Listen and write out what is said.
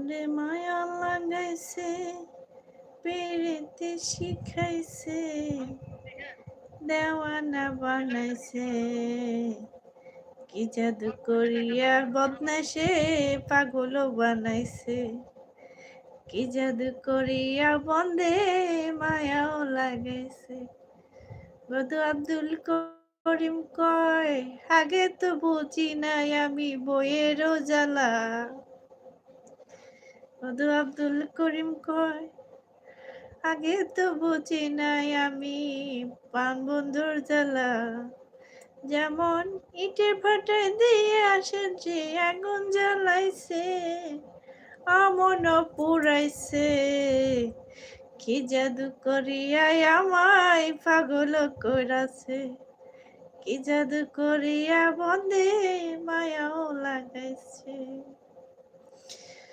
মোরে মায়া লাগাইছে, পিরিতি শিখাইছে, দেওয়ানা বানাইছে। কি জাদু করিয়া বদমাইশে পাগল বানাইছে। কি জাদু করিয়া বন্দে মায়াও লাগাইছে। বধু আব্দুল করিম কয়, আগে তো বুঝি নাই আমি বইয়েরও জ্বালা। বধু আব্দুল করিম কয়, আগে তো বুঝি নাই আমি পান বন্ধুর জ্বালা। যেমন ইটের ভাটায় দিয়ে আসে যে আগুন জ্বালাইছে, আমনও পুড়াইছে। কি জাদু করিয়াই আমায় পাগল কইরাছে। কি জাদু করিয়া বন্দে মায়াও লাগাইছে।